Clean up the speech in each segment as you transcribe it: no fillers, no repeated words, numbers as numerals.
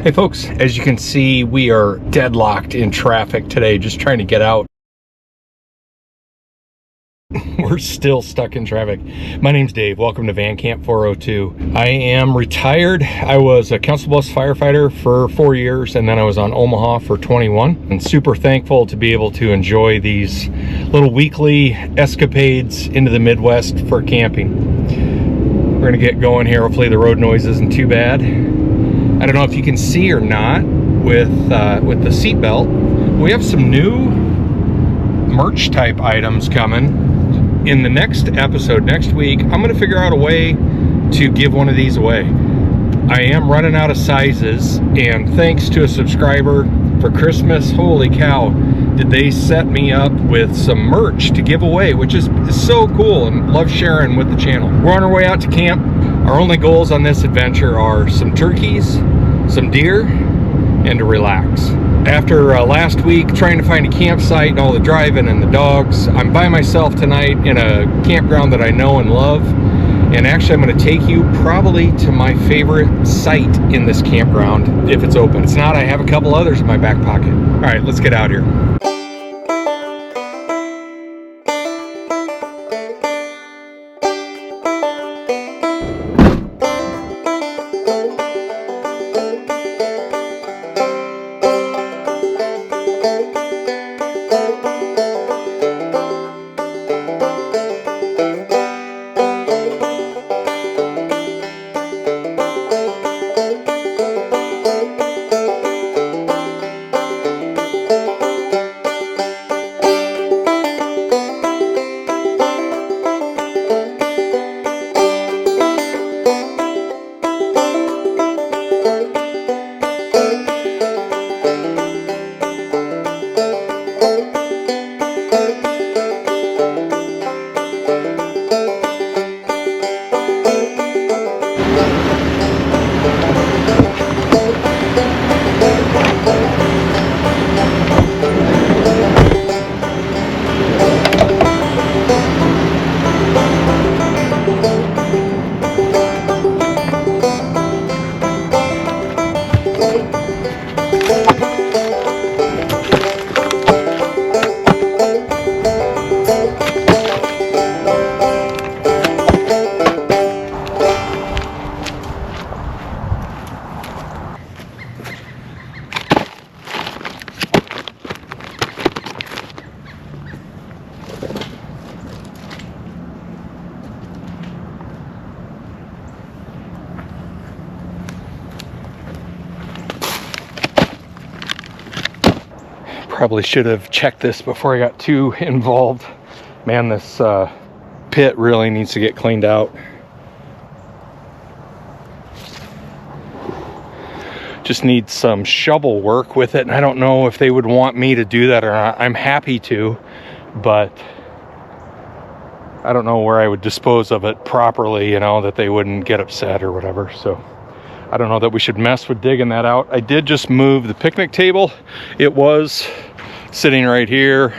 Hey folks, as you can see, we are deadlocked in traffic today, just trying to get out. We're still stuck in traffic. My name's Dave. Welcome to Van Camp 402. I am retired. I was a Council Bluffs firefighter for 4 years, and then I was on Omaha for 21. And super thankful to be able to enjoy these little weekly escapades into the Midwest for camping. We're gonna get going here. Hopefully the road noise isn't too bad. I don't know if you can see or not with the seat belt. We have some new merch type items coming. In the next episode, next week, I'm gonna figure out a way to give one of these away. I am running out of sizes, and thanks to a subscriber for Christmas, holy cow, did they set me up with some merch to give away, which is so cool, and love sharing with the channel. We're on our way out to camp. Our only goals on this adventure are some turkeys, some deer, and to relax. After last week trying to find a campsite and all the driving and the dogs, I'm by myself tonight in a campground that I know and love. And actually I'm going to take you probably to my favorite site in this campground if it's open. It's not, I have a couple others in my back pocket. All right, let's get out here. Probably should have checked this before I got too involved. Man, this pit really needs to get cleaned out. Just need some shovel work with it, and I don't know if they would want me to do that or not. I'm happy to, but I don't know where I would dispose of it properly, you know, that they wouldn't get upset or whatever. So I don't know that we should mess with digging that out. I did just move the picnic table. It was sitting right here,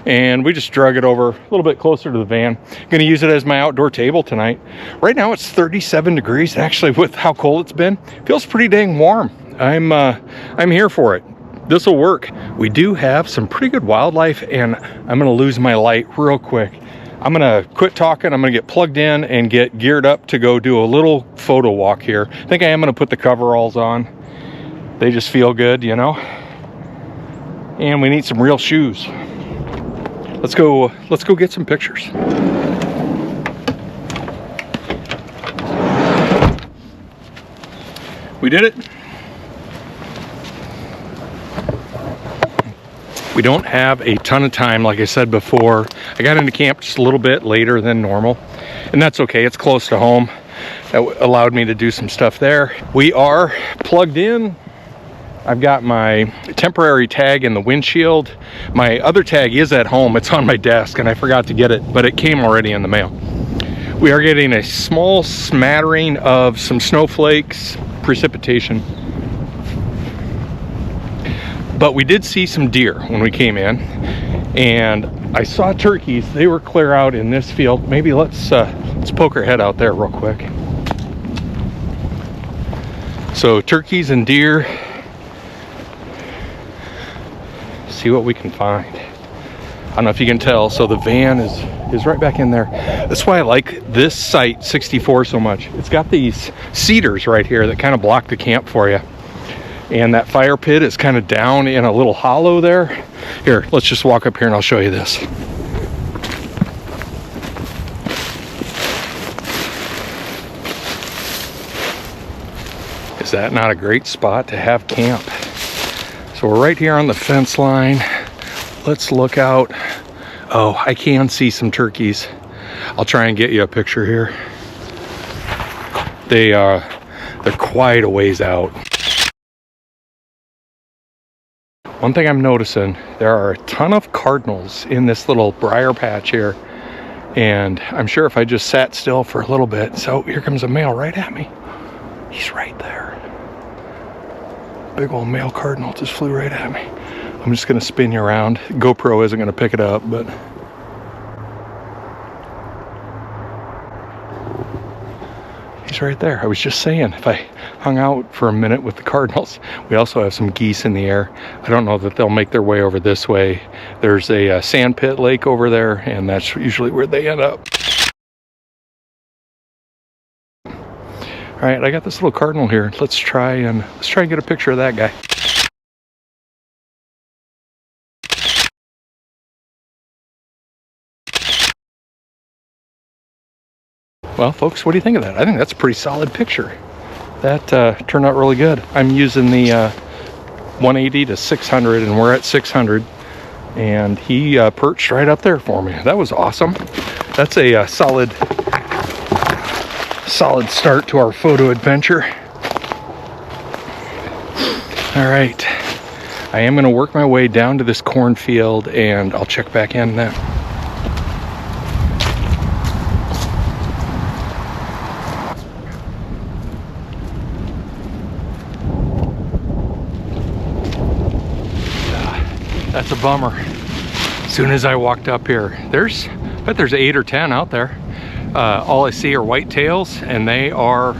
and we just drug it over a little bit closer to the van. I'm gonna use it as my outdoor table tonight. Right now it's 37 degrees. Actually, with how cold it's been, feels pretty dang warm. I'm here for it. This will work. We do have some pretty good wildlife, and I'm gonna lose my light real quick. I'm gonna quit talking. I'm gonna get plugged in and get geared up to go do a little photo walk here. I think I am gonna put the coveralls on. They just feel good, you know? And we need some real shoes. Let's go get some pictures. We did it. We don't have a ton of time, like I said before. I got into camp just a little bit later than normal, and that's okay. It's close to home. That allowed me to do some stuff there. We are plugged in. I've got my temporary tag in the windshield. My other tag is at home. It's on my desk, and I forgot to get it, but it came already in the mail. We are getting a small smattering of some snowflakes, precipitation. But we did see some deer when we came in, and I saw turkeys. They were clear out in this field. Maybe let's poke our head out there real quick. So turkeys and deer. See what we can find. I don't know if you can tell, so the van is right back in there. That's why I like this site 64 so much. It's got these cedars right here that kind of block the camp for you. And that fire pit is kind of down in a little hollow there. Here, let's just walk up here and I'll show you this. Is that not a great spot to have camp? So we're right here on the fence line. Let's look out. Oh, I can see some turkeys. I'll try and get you a picture here. They're quite a ways out. One thing I'm noticing, there are a ton of cardinals in this little briar patch here. And I'm sure if I just sat still for a little bit. So here comes a male right at me. He's right there. Big old male cardinal just flew right at me. I'm just gonna spin you around. GoPro isn't gonna pick it up, but he's right there. I was just saying, if I hung out for a minute with the cardinals. We also have some geese in the air. I don't know that they'll make their way over this way. There's a sand pit lake over there, and that's usually where they end up. All right, I got this little cardinal here. Let's try and get a picture of that guy. Well, folks, what do you think of that? I think that's a pretty solid picture. That turned out really good. I'm using the 180 to 600, and we're at 600. And he perched right up there for me. That was awesome. That's a solid start to our photo adventure. All right, I am gonna work my way down to this cornfield and I'll check back in then. That's a bummer. As soon as I walked up here, I bet there's 8 or 10 out there. All I see are whitetails, and they are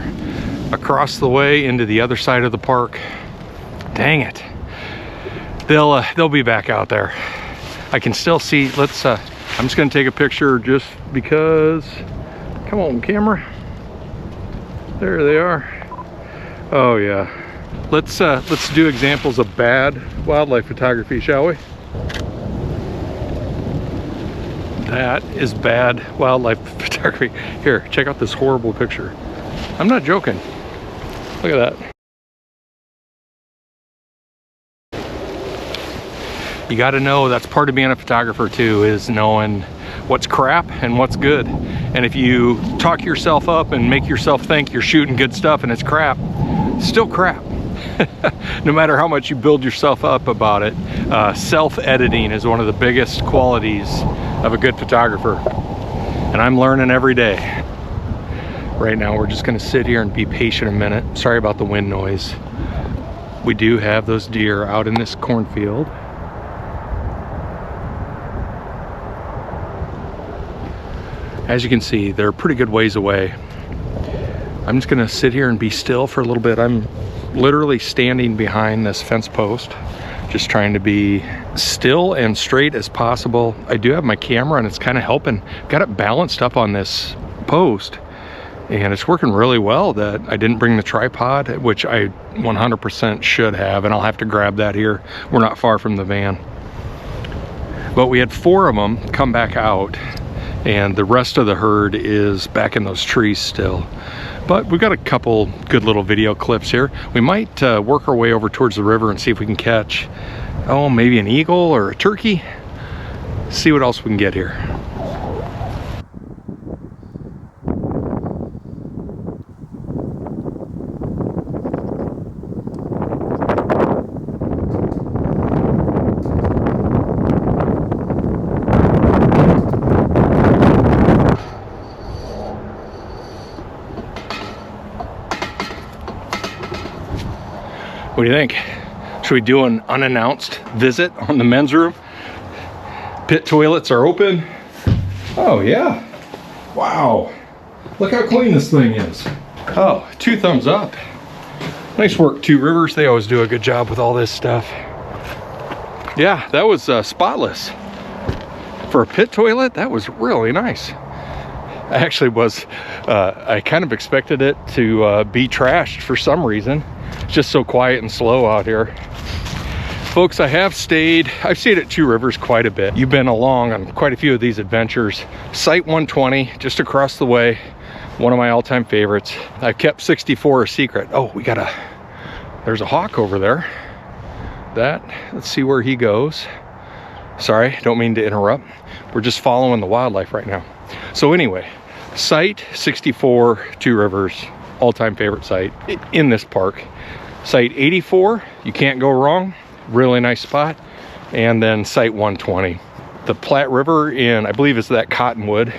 across the way into the other side of the park. Dang it. They'll be back out there. I can still see. I'm just gonna take a picture just because. Come on, camera. There they are. Oh yeah. Let's do examples of bad wildlife photography, shall we? That is bad wildlife photography. Here, check out this horrible picture. I'm not joking. Look at that. You got to know that's part of being a photographer too, is knowing what's crap and what's good. And if you talk yourself up and make yourself think you're shooting good stuff and it's crap, still crap. No matter how much you build yourself up about it, self-editing is one of the biggest qualities of a good photographer, and I'm learning every day. Right now we're just going to sit here and be patient a minute. Sorry about the wind noise. We do have those deer out in this cornfield. As you can see, they're a pretty good ways away. I'm just going to sit here and be still for a little bit. I'm literally standing behind this fence post, just trying to be still and straight as possible. I do have my camera and it's kind of helping. Got it balanced up on this post and it's working really well that I didn't bring the tripod, which I 100% should have, and I'll have to grab that here. We're not far from the van. But we had 4 of them come back out, and the rest of the herd is back in those trees still. But we've got a couple good little video clips here. We might work our way over towards the river and see if we can catch, oh, maybe an eagle or a turkey. See what else we can get here. What do you think? Should we do an unannounced visit on the men's room? Pit toilets are open. Oh yeah. Wow. Look how clean this thing is. Oh, 2 thumbs up. Nice work, Two Rivers. They always do a good job with all this stuff. Yeah, that was spotless. For a pit toilet, that was really nice. I actually was, I kind of expected it to be trashed for some reason. It's just so quiet and slow out here. Folks, I've stayed at Two Rivers quite a bit. You've been along on quite a few of these adventures. Site 120, just across the way. One of my all-time favorites. I've kept 64 a secret. Oh, there's a hawk over there. Let's see where he goes. Sorry, don't mean to interrupt. We're just following the wildlife right now. So anyway, site 64, Two Rivers, all-time favorite site in this park. Site 84, you can't go wrong. Really nice spot. And then site 120. The Platte River I believe it's that Cottonwood.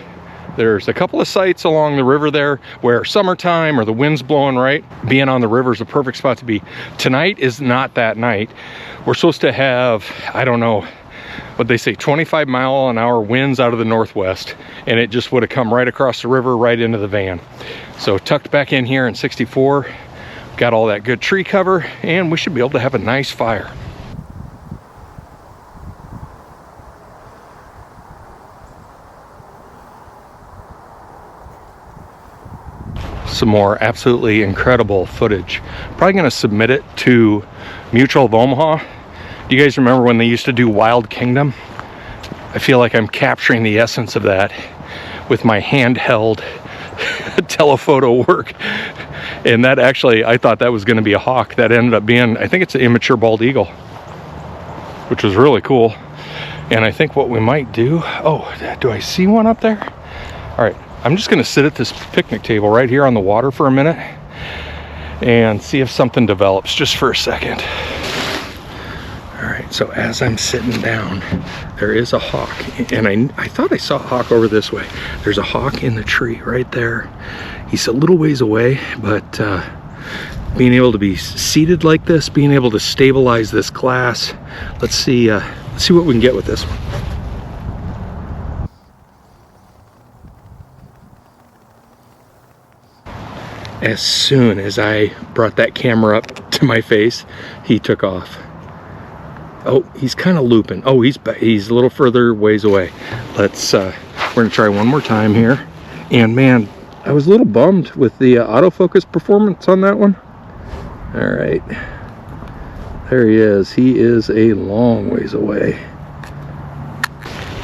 There's a couple of sites along the river there where summertime or the wind's blowing right, being on the river is a perfect spot to be. Tonight is not that night. We're supposed to have, I don't know what they say, 25-mile-an-hour winds out of the northwest, and it just would have come right across the river, right into the van. So tucked back in here in 64, got all that good tree cover, and we should be able to have a nice fire. Some more absolutely incredible footage. Probably going to submit it to Mutual of Omaha. Do you guys remember when they used to do Wild Kingdom? I feel like I'm capturing the essence of that with my handheld telephoto work. And that actually, I thought that was going to be a hawk. That ended up being, I think it's an immature bald eagle, which was really cool. And I think what we might do, do I see one up there? All right. I'm just going to sit at this picnic table right here on the water for a minute and see if something develops just for a second. All right, so as I'm sitting down, there is a hawk, and I thought I saw a hawk over this way. There's a hawk in the tree right there. He's a little ways away, but being able to be seated like this, being able to stabilize this glass, let's see what we can get with this one. As soon as I brought that camera up to my face, he took off. Oh, he's kind of looping. Oh, he's a little further ways away. We're gonna try one more time here. And man, I was a little bummed with the autofocus performance on that one. All right, there he is. He is a long ways away.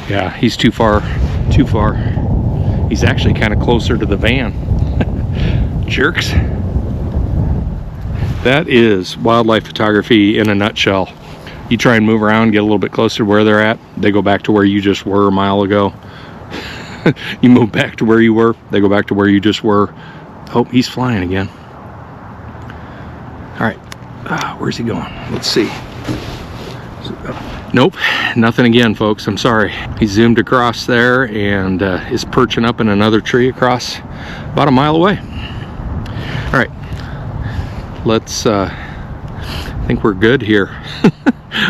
Yeah, he's too far. He's actually kind of closer to the van. Jerks. That is wildlife photography in a nutshell. You try and move around, get a little bit closer to where they're at, they go back to where you just were a mile ago. You move back to where you were, they go back to where you just were. Oh, he's flying again. All right, where's he going? Let's see. Nope, nothing again, folks. I'm sorry. He zoomed across there and is perching up in another tree across about a mile away. All right, let's, I think we're good here.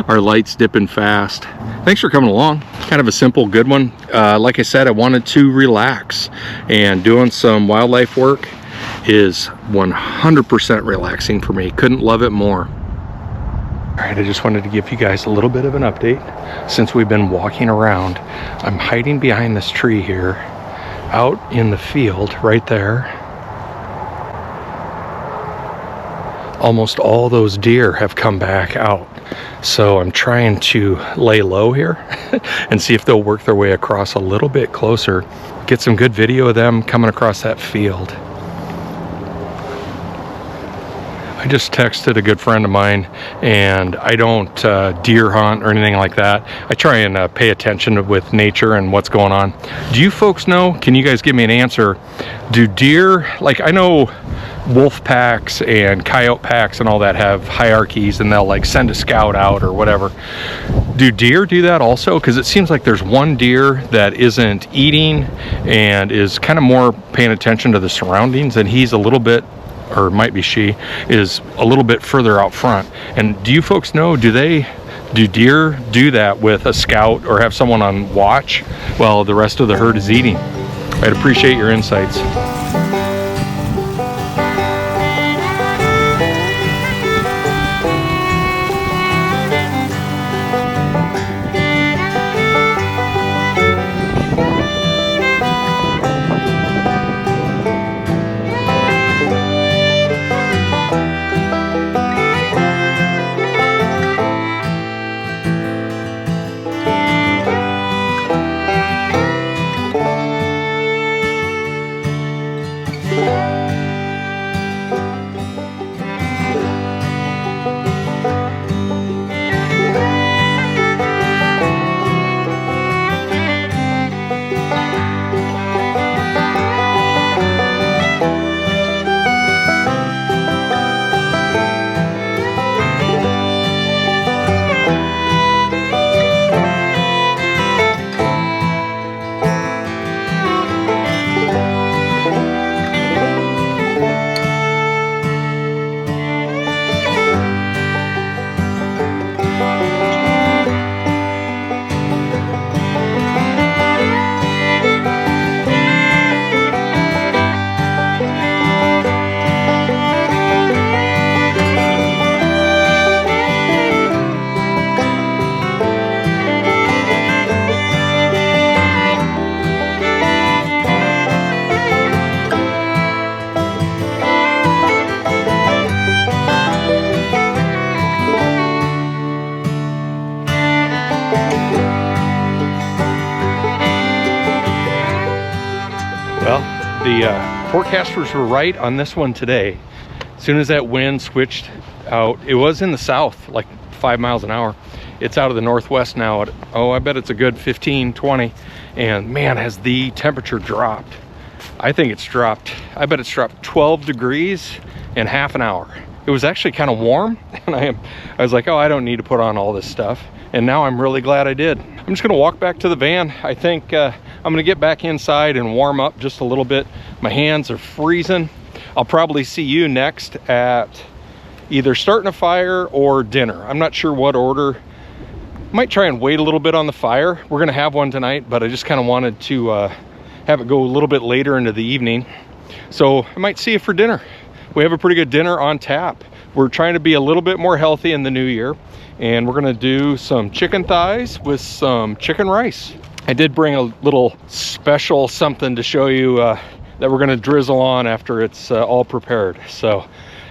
Our light's dipping fast. Thanks for coming along. Kind of a simple, good one. Like I said, I wanted to relax, and doing some wildlife work is 100% relaxing for me. Couldn't love it more. All right, I just wanted to give you guys a little bit of an update. Since we've been walking around, I'm hiding behind this tree here, out in the field right there. Almost all those deer have come back out. So I'm trying to lay low here and see if they'll work their way across a little bit closer. Get some good video of them coming across that field. I just texted a good friend of mine, and I don't deer hunt or anything like that. I try and pay attention with nature and what's going on. Do you folks know, can you guys give me an answer? Do deer, like I know wolf packs and coyote packs and all that have hierarchies, and they'll like send a scout out or whatever. Do deer do that also? Because it seems like there's one deer that isn't eating and is kind of more paying attention to the surroundings, and he's a little bit, or it might be she, is a little bit further out front. And do you folks know, do deer do that with a scout or have someone on watch while the rest of the herd is eating? I'd appreciate your insights. The forecasters were right on this one today. As soon as that wind switched out, it was in the south, like 5 miles an hour. It's out of the northwest now at, oh, I bet it's a good 15, 20. And man, has the temperature dropped. I think it's dropped, I bet it's dropped 12 degrees in half an hour. It was actually kind of warm, and I was like, oh, I don't need to put on all this stuff. And now I'm really glad I did. I'm just gonna walk back to the van. I think I'm gonna get back inside and warm up just a little bit. My hands are freezing. I'll probably see you next at either starting a fire or dinner. I'm not sure what order. Might try and wait a little bit on the fire. We're gonna have one tonight, but I just kind of wanted to have it go a little bit later into the evening. So I might see you for dinner. We have a pretty good dinner on tap. We're trying to be a little bit more healthy in the new year, and we're gonna do some chicken thighs with some chicken rice. I did bring a little special something to show you that we're gonna drizzle on after it's all prepared. So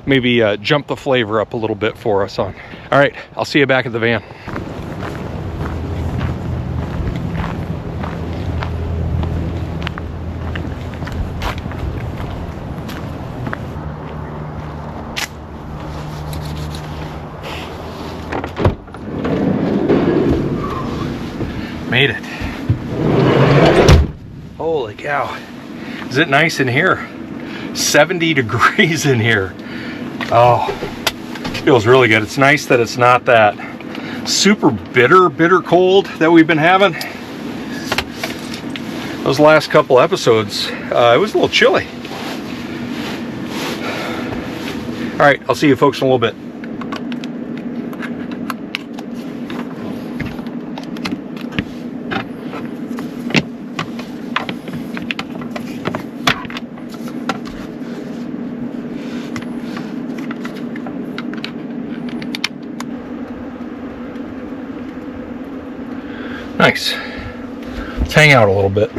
maybe jump the flavor up a little bit for us on. All right, I'll see you back at the van. Made it. Holy cow. Is it nice in here? 70 degrees in here. Oh, feels really good. It's nice that it's not that super bitter cold that we've been having. Those last couple episodes, it was a little chilly. All right, I'll see you folks in a little bit. Nice. Let's hang out a little bit.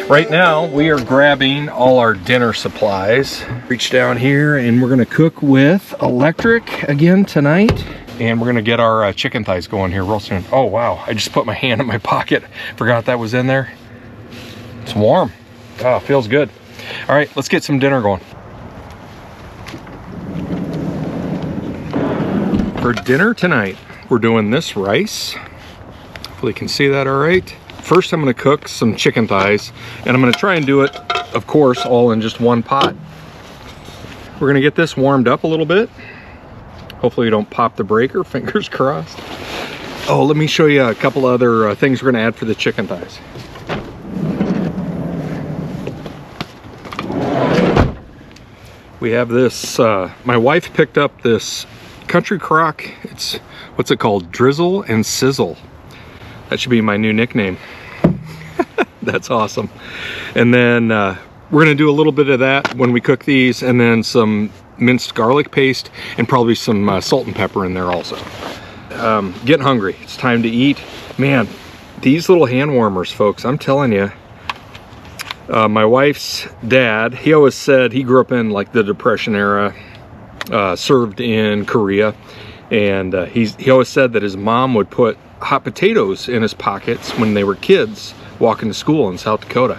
Right now, we are grabbing all our dinner supplies. Reach down here and we're gonna cook with electric again tonight. And we're gonna get our chicken thighs going here real soon. Oh wow, I just put my hand in my pocket. Forgot that was in there. It's warm. Oh, feels good. All right, let's get some dinner going. For dinner tonight, we're doing this rice. Hopefully you can see that all right. First, I'm gonna cook some chicken thighs, and I'm gonna try and do it, of course, all in just one pot. We're gonna get this warmed up a little bit. Hopefully you don't pop the breaker, fingers crossed. Oh, let me show you a couple other things we're gonna add for the chicken thighs. We have this, my wife picked up this country crock. It's, what's it called? Drizzle and Sizzle. That should be my new nickname. That's awesome. And then we're gonna do a little bit of that when we cook these, and then some minced garlic paste and probably some salt and pepper in there also. Getting hungry, it's time to eat. Man, these little hand warmers, folks, I'm telling you, my wife's dad, he always said he grew up in like the Depression era, served in Korea, and he always said that his mom would put hot potatoes in his pockets when they were kids walking to school in South Dakota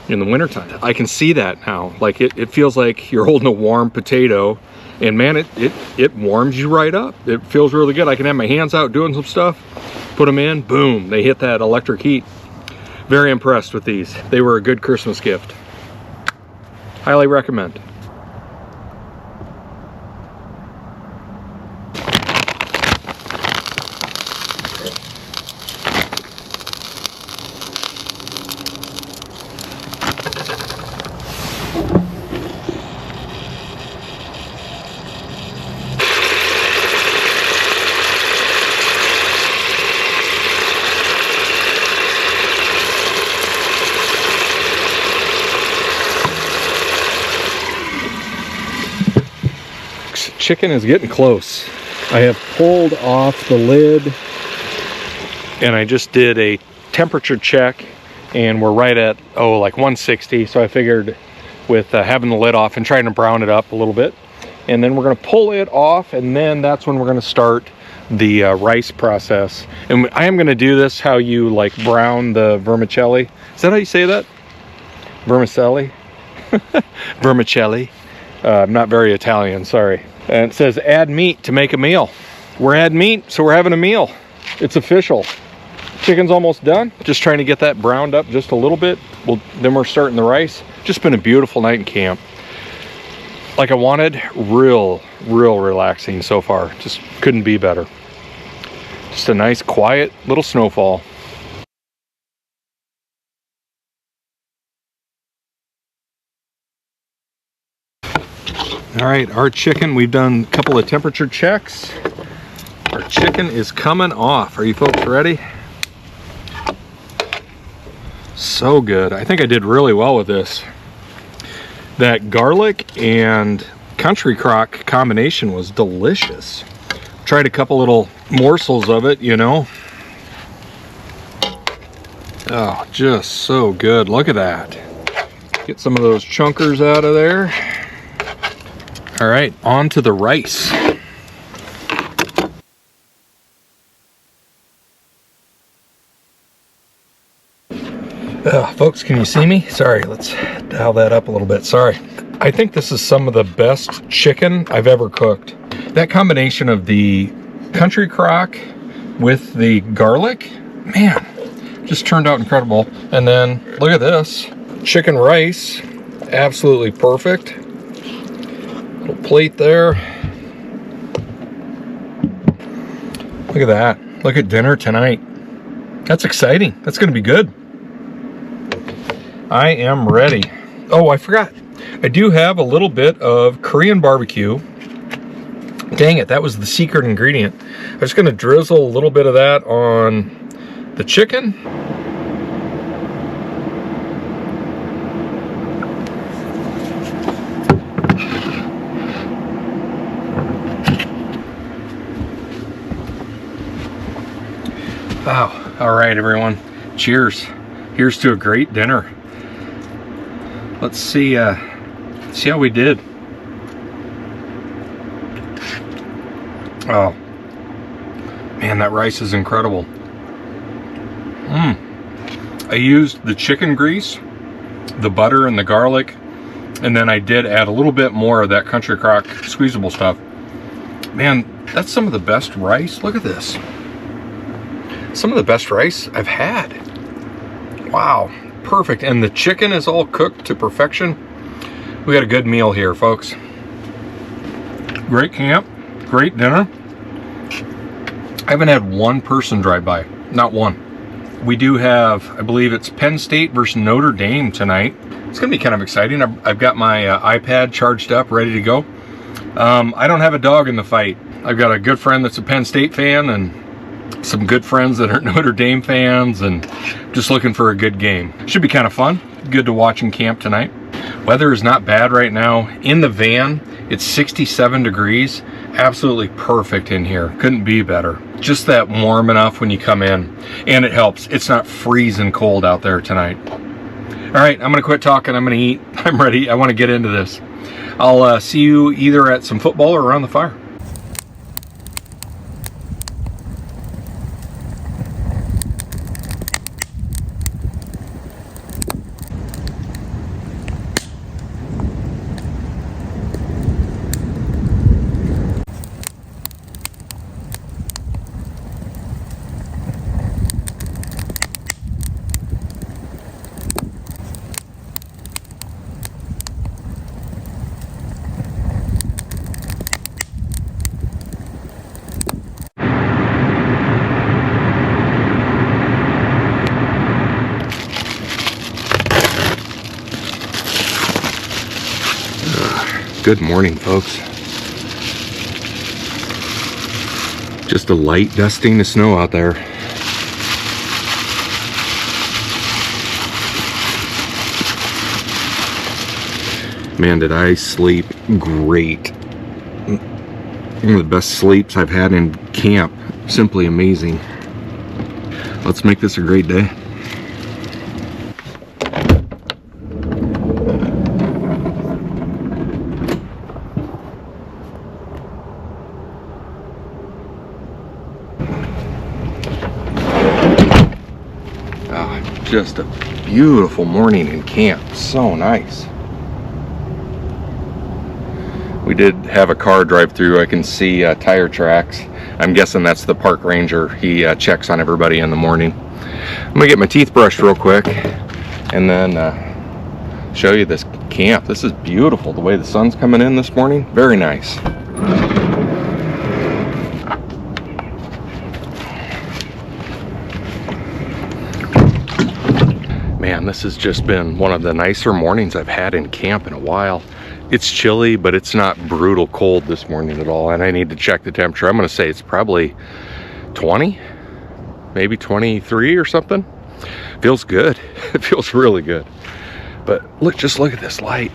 in the wintertime. I can see that now. Like it feels like you're holding a warm potato, and man, it warms you right up. It feels really good. I can have my hands out doing some stuff, put them in, boom, they hit that electric heat. Very impressed with these. They were a good Christmas gift. Highly recommend. chicken is getting close. I have pulled off the lid and I just did a temperature check and we're right at, like 160. So I figured with having the lid off and trying to brown it up a little bit. And then we're gonna pull it off, and then that's when we're gonna start the rice process. And I am gonna do this how you like brown the vermicelli. Is that how you say that? Vermicelli? Vermicelli. I'm not very Italian, sorry. And it says add meat to make a meal. We're adding meat, so we're having a meal. It's official. Chicken's almost done. Just trying to get that browned up just a little bit. Then we're starting the rice. Just been a beautiful night in camp. Like I wanted, real relaxing so far. Just couldn't be better. Just a nice, quiet little snowfall. All right, our chicken, we've done a couple of temperature checks. Our chicken is coming off. Are you folks ready? So good. I think I did really well with this. That garlic and country crock combination was delicious. Tried a couple little morsels of it, you know. Oh, just so good. Look at that. Get some of those chunkers out of there. All right, on to the rice. Folks, can you see me? Sorry, let's dial that up a little bit. Sorry. I think this is some of the best chicken I've ever cooked. That combination of the country crock with the garlic, man, just turned out incredible. And then look at this, chicken rice, absolutely perfect. Little plate there. Look at that. Look at dinner tonight. That's exciting. That's going to be good. I am ready. Oh, I forgot. I do have a little bit of Korean barbecue. Dang it, that was the secret ingredient. I'm just going to drizzle a little bit of that on the chicken. Wow. All right, everyone. Cheers. Here's to a great dinner. Let's see how we did. Oh, man, that rice is incredible. I used the chicken grease, the butter and the garlic, and then I did add a little bit more of that country crock squeezable stuff. Man, that's some of the best rice. Look at this. Some of the best rice I've had. Wow. Perfect. And the chicken is all cooked to perfection. We got a good meal here, folks. Great camp, great dinner. I haven't had one person drive by, not one. We do have, I believe it's Penn State versus Notre Dame tonight. It's gonna be kind of exciting. I've got my iPad charged up, ready to go. I don't have a dog in the fight. I've got a good friend that's a Penn State fan and some good friends that are Notre Dame fans, and just looking for a good game. Should be kind of fun. Good to watch in camp tonight. Weather is not bad right now. In the van, it's 67 degrees. Absolutely perfect in here. Couldn't be better. Just that warm enough when you come in, and it helps. It's not freezing cold out there tonight. All right, I'm gonna quit talking. I'm gonna eat. I'm ready. I want to get into this. I'll see you either at some football or around the fire. Good morning, folks. Just a light dusting of snow out there. Man, did I sleep great. One of the best sleeps I've had in camp. Simply amazing. Let's make this a great day. Just a beautiful morning in camp. So nice. We did have a car drive through. I can see tire tracks. I'm guessing that's the park ranger. He checks on everybody in the morning. I'm gonna get my teeth brushed real quick and then show you this camp. This is beautiful. The way the sun's coming in this morning, very nice. Man, this has just been one of the nicer mornings I've had in camp in a while. It's chilly, but it's not brutal cold this morning at all, and I need to check the temperature. I'm gonna say it's probably 20, maybe 23 or something. Feels good. It feels really good. But look, just look at this light.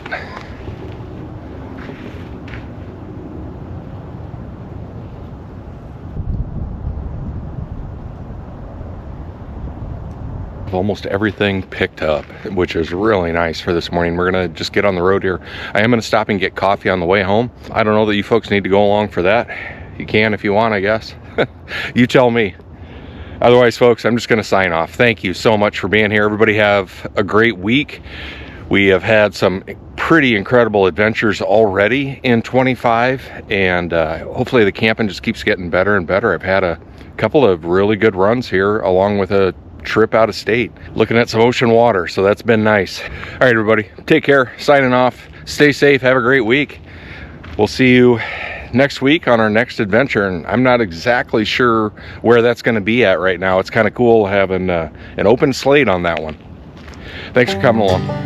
Almost everything picked up, which is really nice for this morning. We're gonna just get on the road here. I am gonna stop and get coffee on the way home. I don't know that you folks need to go along for that. You can if you want, I guess. You tell me. Otherwise, folks, I'm just gonna sign off. Thank you so much for being here. Everybody have a great week. We have had some pretty incredible adventures already in 25, and hopefully the camping just keeps getting better and better. I've had a couple of really good runs here, along with a trip out of state, looking at some ocean water, so that's been nice. All right, everybody, take care. Signing off. Stay safe. Have a great week. We'll see you next week on our next adventure, and I'm not exactly sure where that's going to be at right now. It's kind of cool having an open slate on that one. Thanks for coming along.